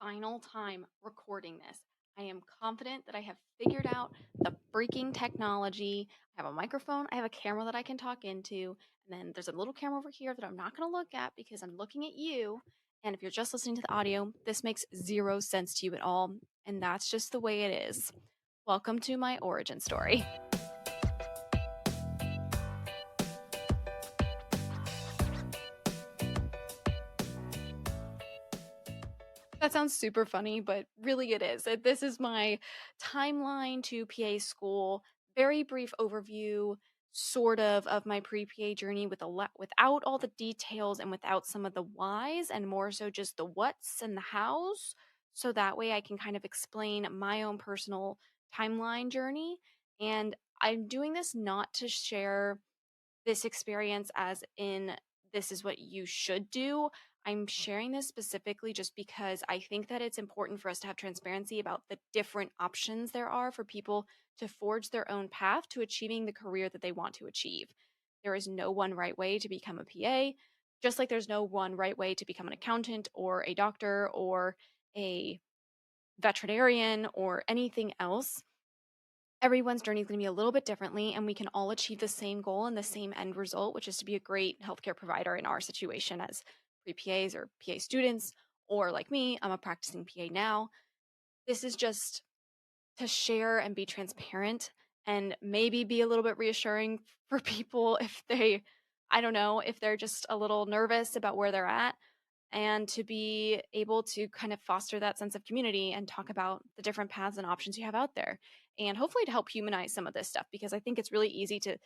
final time recording this. I am confident that I have figured out the freaking technology. I have a microphone, I have a camera that I can talk into, and then there's a little camera over here that I'm not going to look at because I'm looking at you. And if you're just listening to the audio, this makes zero sense to you at all. And that's just the way it is. Welcome to my origin story. That sounds super funny, but really it is. This is my timeline to PA school. Very brief overview, sort of my pre-PA journey without all the details and without some of the whys, and more so just the whats and the hows. So that way I can kind of explain my own personal timeline journey. And I'm doing this not to share this experience as in this is what you should do. I'm sharing this specifically just because I think that it's important for us to have transparency about the different options there are for people to forge their own path to achieving the career that they want to achieve. There is no one right way to become a PA, just like there's no one right way to become an accountant or a doctor or a veterinarian or anything else. Everyone's journey is going to be a little bit differently, and we can all achieve the same goal and the same end result, which is to be a great healthcare provider in our situation as pre-PAs or PA students, or like me, I'm a practicing PA now. This is just to share and be transparent and maybe be a little bit reassuring for people if they, I don't know, if they're just a little nervous about where they're at, and to be able to kind of foster that sense of community and talk about the different paths and options you have out there. And hopefully to help humanize some of this stuff, because I think it's really easy to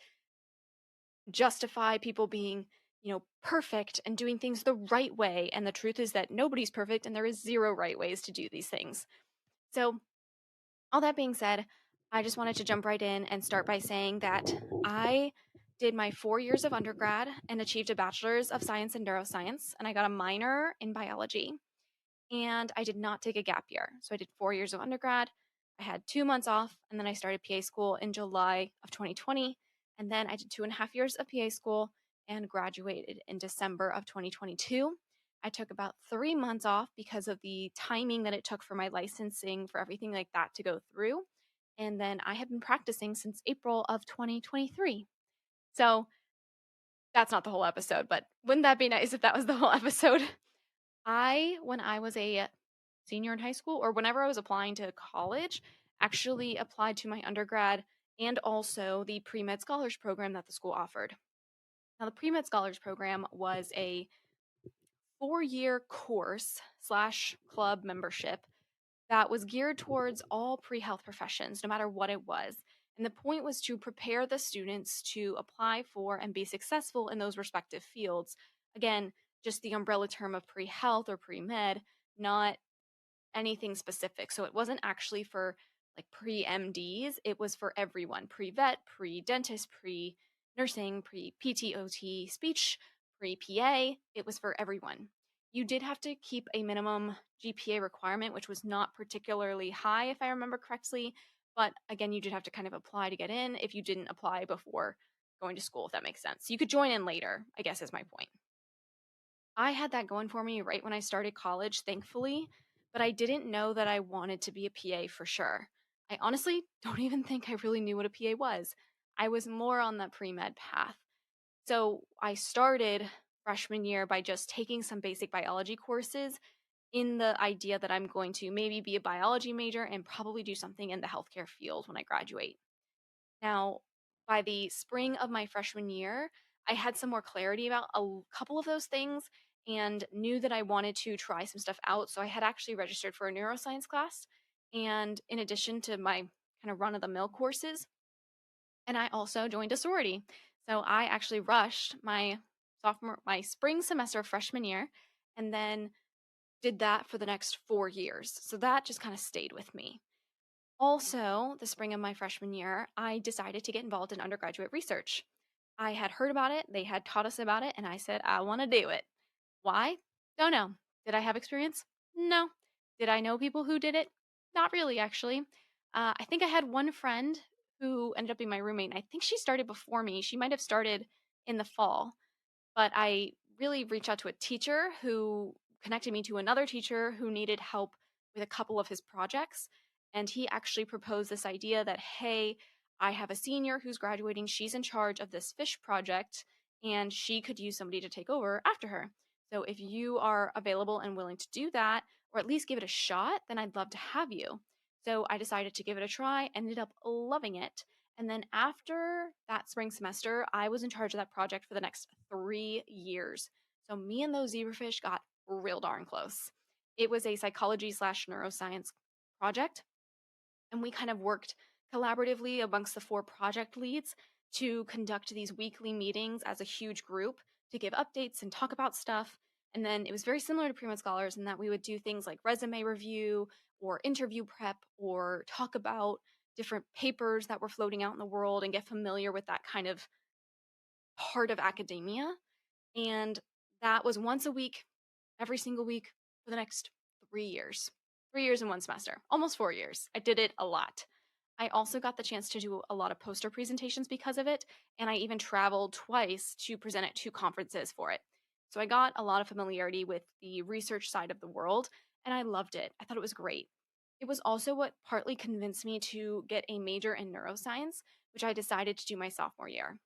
justify people being, perfect and doing things the right way. And the truth is that nobody's perfect and there is zero right ways to do these things. So, all that being said, I just wanted to jump right in and start by saying that I did my 4 years of undergrad and achieved a bachelor's of science in neuroscience, and I got a minor in biology. And I did not take a gap year. So I did 4 years of undergrad. I had 2 months off, and then I started PA school in July of 2020. And then I did 2.5 years of PA school and graduated in December of 2022. I took about 3 months off because of the timing that it took for my licensing, for everything like that to go through. And then I have been practicing since April of 2023. So that's not the whole episode, but wouldn't that be nice if that was the whole episode? When I was a senior in high school, or whenever I was applying to college, actually applied to my undergrad and also the pre-med scholars program that the school offered. Now, the pre-med scholars program was a 4-year course slash club membership that was geared towards all pre-health professions, no matter what it was. And the point was to prepare the students to apply for and be successful in those respective fields. Again, just the umbrella term of pre-health or pre-med, not anything specific. So it wasn't actually for like pre-MDs, it was for everyone, pre-vet, pre-dentist, pre-nursing, pre-PTOT, speech, pre-PA. It was for everyone. You did have to keep a minimum GPA requirement, which was not particularly high, if I remember correctly. But again, you did have to kind of apply to get in if you didn't apply before going to school, if that makes sense. You could join in later, I guess is my point. I had that going for me right when I started college, thankfully, but I didn't know that I wanted to be a PA for sure. I honestly don't even think I really knew what a PA was. I was more on the pre med path. So I started freshman year by just taking some basic biology courses in the idea that I'm going to maybe be a biology major and probably do something in the healthcare field when I graduate. Now, by the spring of my freshman year, I had some more clarity about a couple of those things and knew that I wanted to try some stuff out. So I had actually registered for a neuroscience class. And in addition to my kind of run of the mill courses, and I also joined a sorority. So I actually rushed my spring semester of freshman year and then did that for the next 4 years. So that just kind of stayed with me. Also, the spring of my freshman year, I decided to get involved in undergraduate research. I had heard about it, they had taught us about it, and I said, I want to do it. Why? Don't know. Did I have experience? No. Did I know people who did it? Not really, actually. I think I had one friend who ended up being my roommate. I think she started before me. She might have started in the fall, but I really reached out to a teacher who connected me to another teacher who needed help with a couple of his projects. And he actually proposed this idea that, hey, I have a senior who's graduating. She's in charge of this fish project, and she could use somebody to take over after her. So if you are available and willing to do that, or at least give it a shot, then I'd love to have you. So I decided to give it a try, ended up loving it. And then after that spring semester, I was in charge of that project for the next 3 years. So me and those zebrafish got real darn close. It was a psychology slash neuroscience project, and we kind of worked collaboratively amongst the 4 project leads to conduct these weekly meetings as a huge group to give updates and talk about stuff. And then it was very similar to pre-med scholars in that we would do things like resume review or interview prep or talk about different papers that were floating out in the world and get familiar with that kind of part of academia. And that was once a week, every single week for the next 3 years. 3 years in one semester, almost 4 years. I did it a lot. I also got the chance to do a lot of poster presentations because of it, and I even traveled twice to present at 2 conferences for it. So I got a lot of familiarity with the research side of the world, and I loved it. I thought it was great. It was also what partly convinced me to get a major in neuroscience, which I decided to do my sophomore year.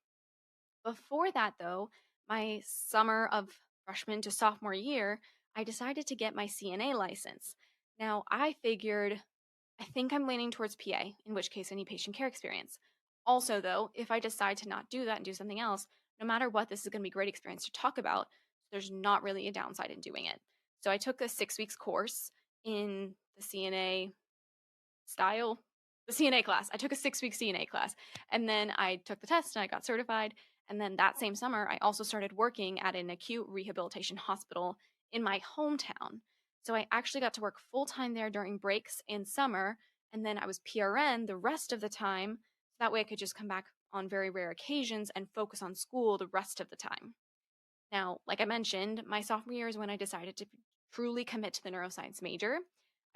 Before that, though, my summer of freshman to sophomore year, I decided to get my CNA license. Now, I figured I think I'm leaning towards PA, in which case I need patient care experience. Also, though, if I decide to not do that and do something else, no matter what, this is going to be a great experience to talk about. There's not really a downside in doing it. So I took a 6 weeks course in the CNA style, the CNA class. I took a 6 week CNA class, and then I took the test and I got certified. And then that same summer, I also started working at an acute rehabilitation hospital in my hometown. So I actually got to work full time there during breaks in summer. And then I was PRN the rest of the time. So that way I could just come back on very rare occasions and focus on school the rest of the time. Now, like I mentioned, my sophomore year is when I decided to truly commit to the neuroscience major.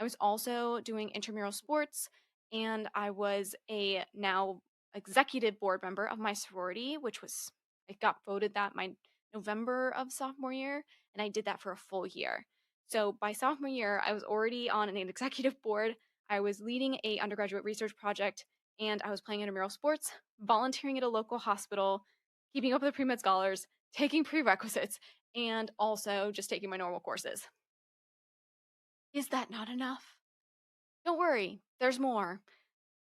I was also doing intramural sports, and I was a now executive board member of my sorority, which was, I got voted that my November of sophomore year, and I did that for a full year. So by sophomore year, I was already on an executive board. I was leading a undergraduate research project, and I was playing intramural sports, volunteering at a local hospital, keeping up with the pre-med scholars, taking prerequisites, and also just taking my normal courses. Is that not enough? Don't worry, there's more.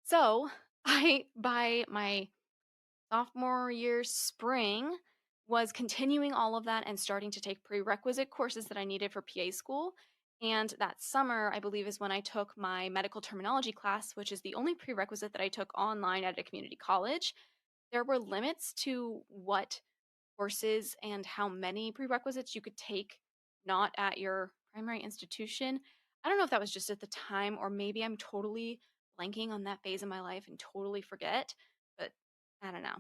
So, by my sophomore year spring, was continuing all of that and starting to take prerequisite courses that I needed for PA school. And that summer, I believe, is when I took my medical terminology class, which is the only prerequisite that I took online at a community college. There were limits to what courses and how many prerequisites you could take not at your primary institution. I don't know if that was just at the time, or maybe I'm totally blanking on that phase of my life and totally forget, but I don't know.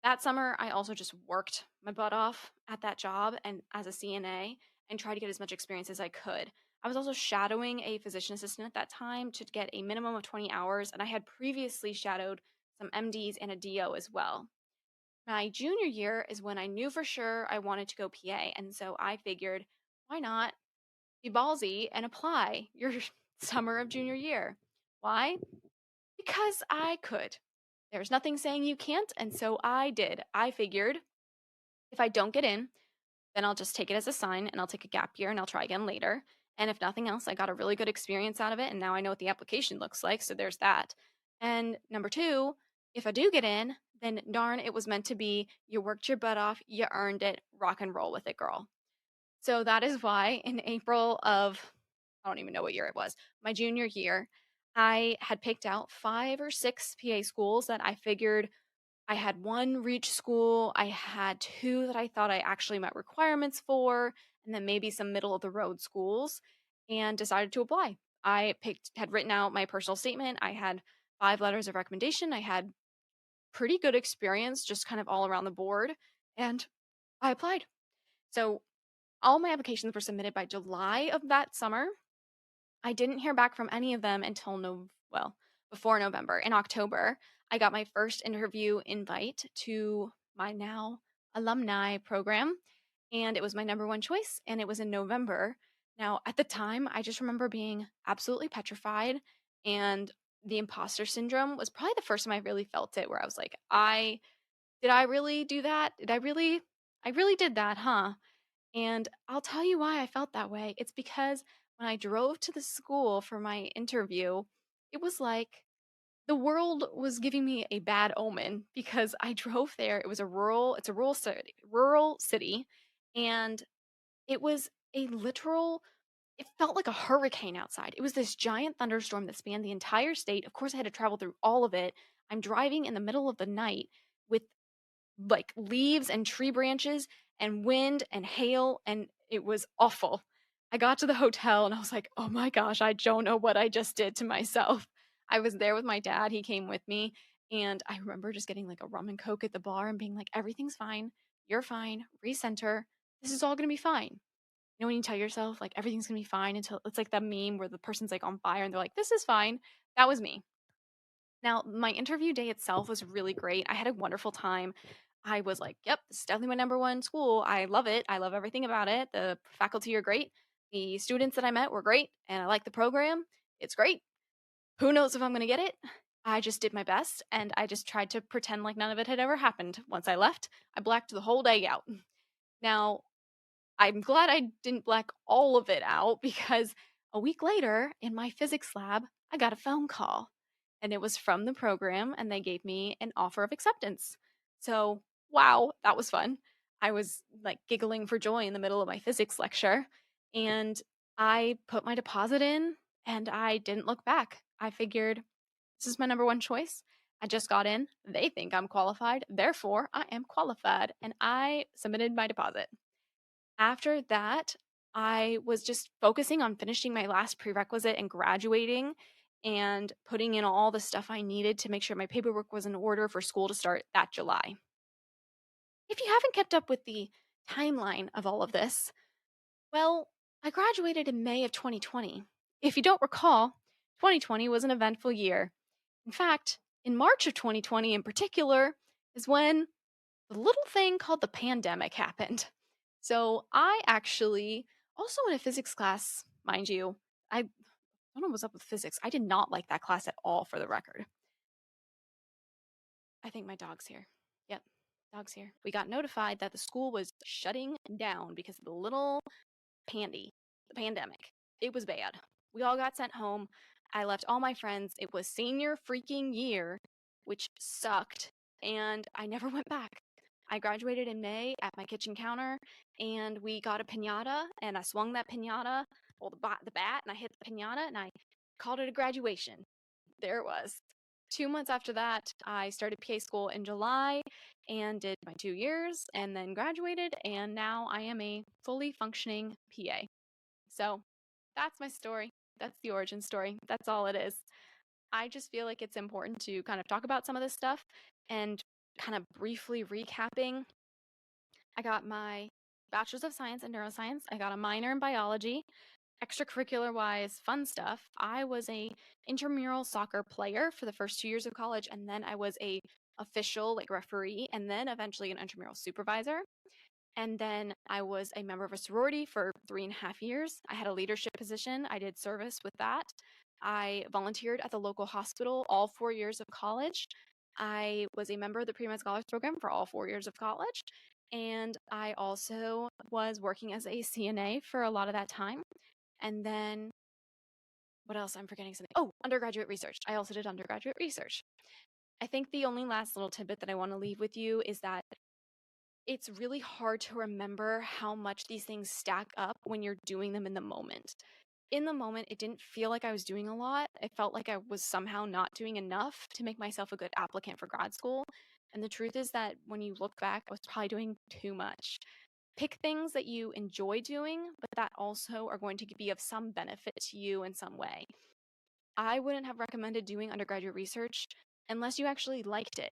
That summer, I also just worked my butt off at that job and as a CNA and tried to get as much experience as I could. I was also shadowing a physician assistant at that time to get a minimum of 20 hours, and I had previously shadowed some MDs and a DO as well. My junior year is when I knew for sure I wanted to go PA, and so I figured, why not be ballsy and apply your summer of junior year? Why? Because I could. There's nothing saying you can't, and so I did. I figured if I don't get in, then I'll just take it as a sign and I'll take a gap year and I'll try again later. And if nothing else, I got a really good experience out of it, and now I know what the application looks like, so there's that. And number two, if I do get in, then darn, it was meant to be. You worked your butt off, you earned it, rock and roll with it, girl. So that is why in April of, I don't even know what year it was, my junior year, I had picked out 5 or 6 PA schools that I figured. I had one reach school, I had 2 that I thought I actually met requirements for, and then maybe some middle of the road schools, and decided to apply. Had written out my personal statement. I had 5 letters of recommendation. I had pretty good experience just kind of all around the board, and I applied. So all my applications were submitted by July of that summer. I didn't hear back from any of them until before November. In October, I got my first interview invite to my now alumni program, and it was my number one choice, and it was in November. Now, at the time, I just remember being absolutely petrified, and the imposter syndrome was probably the first time I really felt it, where I was like, I did I really do that? I really did that, huh? And I'll tell you why I felt that way. It's because when I drove to the school for my interview, it was like the world was giving me a bad omen because I drove there. It's a rural city, and it was a literal it felt like a hurricane outside. It was this giant thunderstorm that spanned the entire state. Of course, I had to travel through all of it. I'm driving in the middle of the night with like leaves and tree branches and wind and hail, and it was awful. I got to the hotel and I was like, "Oh my gosh, I don't know what I just did to myself." I was there with my dad, he came with me, and I remember just getting like a rum and coke at the bar and being like, "Everything's fine. You're fine. Recenter. This is all going to be fine." You know, when you tell yourself like everything's going to be fine until it's like that meme where the person's like on fire and they're like, "This is fine." That was me. Now, my interview day itself was really great. I had a wonderful time. I was like, yep, this is definitely my number one school. I love it. I love everything about it. The faculty are great. The students that I met were great. And I like the program. It's great. Who knows if I'm going to get it? I just did my best and I just tried to pretend like none of it had ever happened. Once I left, I blacked the whole day out. Now, I'm glad I didn't black all of it out because a week later in my physics lab, I got a phone call and it was from the program and they gave me an offer of acceptance. So, wow, that was fun. I was like giggling for joy in the middle of my physics lecture and I put my deposit in and I didn't look back. I figured this is my number one choice. I just got in. They think I'm qualified. Therefore, I am qualified. And I submitted my deposit. After that, I was just focusing on finishing my last prerequisite and graduating and putting in all the stuff I needed to make sure my paperwork was in order for school to start that July. If you haven't kept up with the timeline of all of this, well, I graduated in May of 2020. If you don't recall, 2020 was an eventful year. In fact, in March of 2020 in particular is when the little thing called the pandemic happened. So I actually, also in a physics class, mind you, I don't know what was up with physics. I did not like that class at all, for the record. I think my dog's here. Yep, dog's here. We got notified that the school was shutting down because of the little the pandemic. It was bad. We all got sent home. I left all my friends. It was senior freaking year, which sucked, and I never went back. I graduated in May at my kitchen counter, and we got a pinata, and I swung that pinata, well, the bat, and I hit the pinata, and I called it a graduation. There it was. 2 months after that, I started PA school in July and did my 2 years and then graduated. And now I am a fully functioning PA. So that's my story. That's the origin story. That's all it is. I just feel like it's important to kind of talk about some of this stuff and kind of briefly recapping. I got my bachelor's of science in neuroscience. I got a minor in biology. Extracurricular wise, fun stuff. I was a intramural soccer player for the first 2 years of college, and then I was a official like referee, and then eventually an intramural supervisor. And then I was a member of a sorority for 3.5 years. I had a leadership position. I did service with that. I volunteered at the local hospital all 4 years of college. I was a member of the pre-med scholars program for all 4 years of college. And I also was working as a CNA for a lot of that time. And then what else? I'm forgetting something. Oh, undergraduate research. I also did undergraduate research. I think the only last little tidbit that I want to leave with you is that it's really hard to remember how much these things stack up when you're doing them in the moment. In the moment, it didn't feel like I was doing a lot. It felt like I was somehow not doing enough to make myself a good applicant for grad school. And the truth is that when you look back, I was probably doing too much. Pick things that you enjoy doing, but that also are going to be of some benefit to you in some way. I wouldn't have recommended doing undergraduate research unless you actually liked it.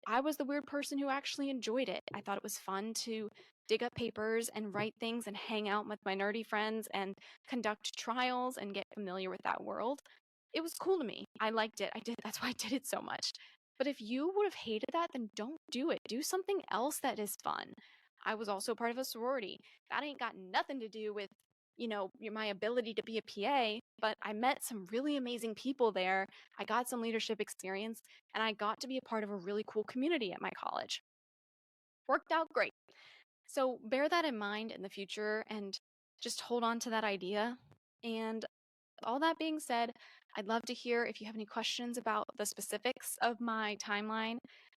I was the weird person who actually enjoyed it. I thought it was fun to dig up papers and write things and hang out with my nerdy friends and conduct trials and get familiar with that world. It was cool to me. I liked it. That's why I did it so much. But if you would have hated that, then don't do it. Do something else that is fun. I was also part of a sorority. That ain't got nothing to do with my ability to be a PA, but I met some really amazing people there. I got some leadership experience, and I got to be a part of a really cool community at my college. Worked out great. So bear that in mind in the future and just hold on to that idea. And all that being said, I'd love to hear if you have any questions about the specifics of my timeline.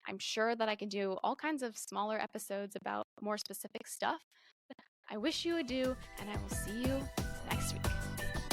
I'm sure that I can do all kinds of smaller episodes about more specific stuff. I wish you adieu, and I will see you next week.